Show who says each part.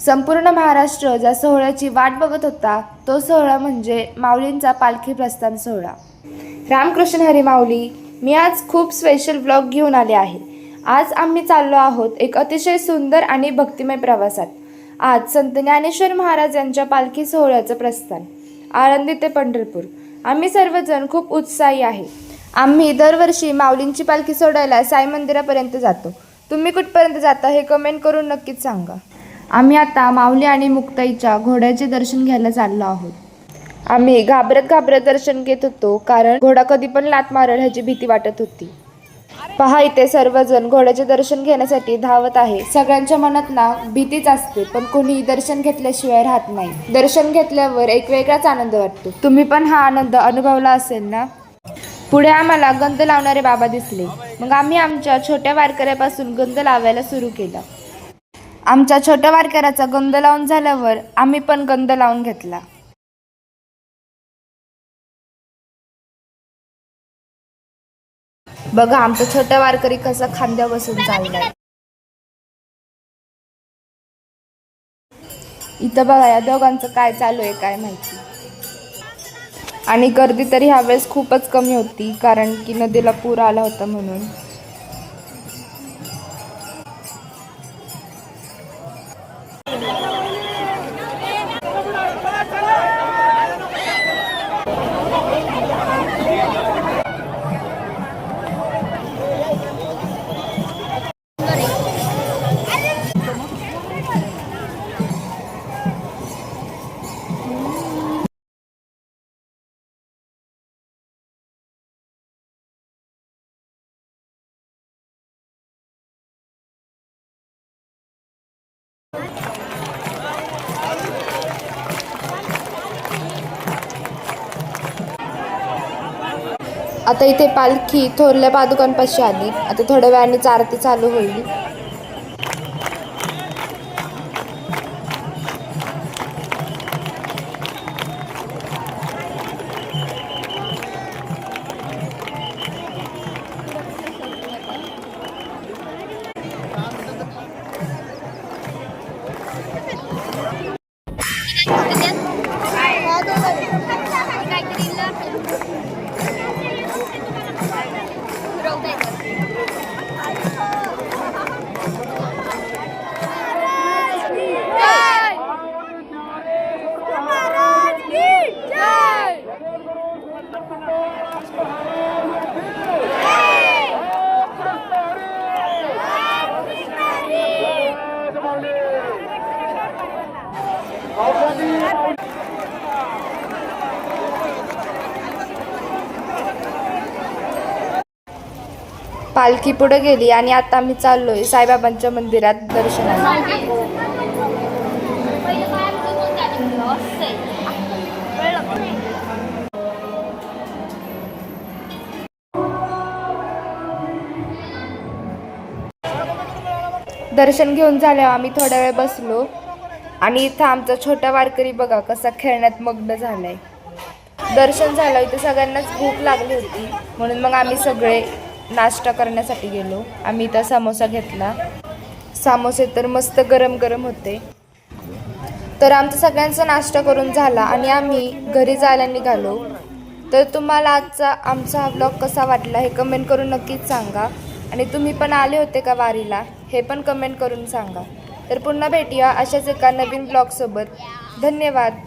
Speaker 1: संपूर्ण महाराष्ट्र ज्या सोहळ्याची वाट बघत होता तो सोहळा म्हणजे माऊलींचा पालखी प्रस्थान सोहळा। रामकृष्ण हरी माऊली, मी आज खूप स्पेशल ब्लॉग घेऊन आले आहे। आज आम्ही चाललो आहोत एक अतिशय सुंदर आणि भक्तिमय प्रवासात। आज संत ज्ञानेश्वर महाराज यांच्या पालखी सोहळ्याचं प्रस्थान आळंदी ते पंढरपूर। आम्ही सर्वजण खूप उत्साही आहे। आम्ही दरवर्षी माऊलींची पालखी सोडायला साई मंदिरापर्यंत जातो। तुम्ही कुठपर्यंत जाता हे कमेंट करून नक्कीच सांगा। आम्ही आता माऊली आणि मुक्ताईच्या घोड्याचे दर्शन घ्यायला चाललो आहोत। आम्ही घाबरत दर्शन घेत होतो कारण घोडा कधी पण लात मारेल ह्याची भीती वाटत होती। पहा इथे सर्वजण घोड्याचे दर्शन घेण्यासाठी धावत आहे। सगळ्यांच्या मनात ना भीतीच असते, पण कोणी दर्शन घेतल्याशिवाय राहत नाही। दर्शन घेतल्यावर एक वेगळाच आनंद वाटतो। तुम्ही पण हा आनंद अनुभवला असेल ना। पुढे आम्हाला गंध लावणारे बाबा दिसले, मग आम्ही आमच्या छोट्या वारकऱ्यापासून गंध लावायला सुरू केला। आमच्या छोट्या वारकऱ्याचा गंध लावून झाल्यावर आम्ही पण गंध लावून घेतला। बघा आमचा छोटा वारकरी कसा खांद्या बसून चाललाय। इथं बघा या दोघांचं काय चालू आहे काय माहिती। आणि गर्दी तरी ह्यावेळेस खूपच कमी होती कारण की नदीला पूर आला होता म्हणून। आता इथे पालखी थोरल्या पादुकांपाशी आली। आता थोड्या वेळाने आरती चालू होईल। पालखी पुढे गेली आणि आता आम्ही चाललोय साईबाबांच्या मंदिरात दर्शनाला। दर्शन घेऊन झाल्यावर आम्ही थोडा वेळ बसलो आणि इथं आमचा छोटा वारकरी बघा कसा खेळण्यात मग्न झालाय। दर्शन झालं, इथे सगळ्यांनाच भूक लागली होती म्हणून मग आम्ही सगळे नाश्ता करण्यासाठी गेलो। आम्ही इथं समोसा घेतला। समोसे तर मस्त गरम गरम होते। तर आमचा सगळ्यांचा नाश्ता करून झाला आणि आम्ही घरी जायला निघालो। तर तुम्हाला आजचा आमचा हा ब्लॉग कसा वाटला हे कमेंट करून नक्कीच सांगा। आणि तुम्ही पण आले होते का वारीला हे पण कमेंट करून सांगा। तर पुन्हा भेटूया अशाच एका नवीन ब्लॉगसोबत। धन्यवाद।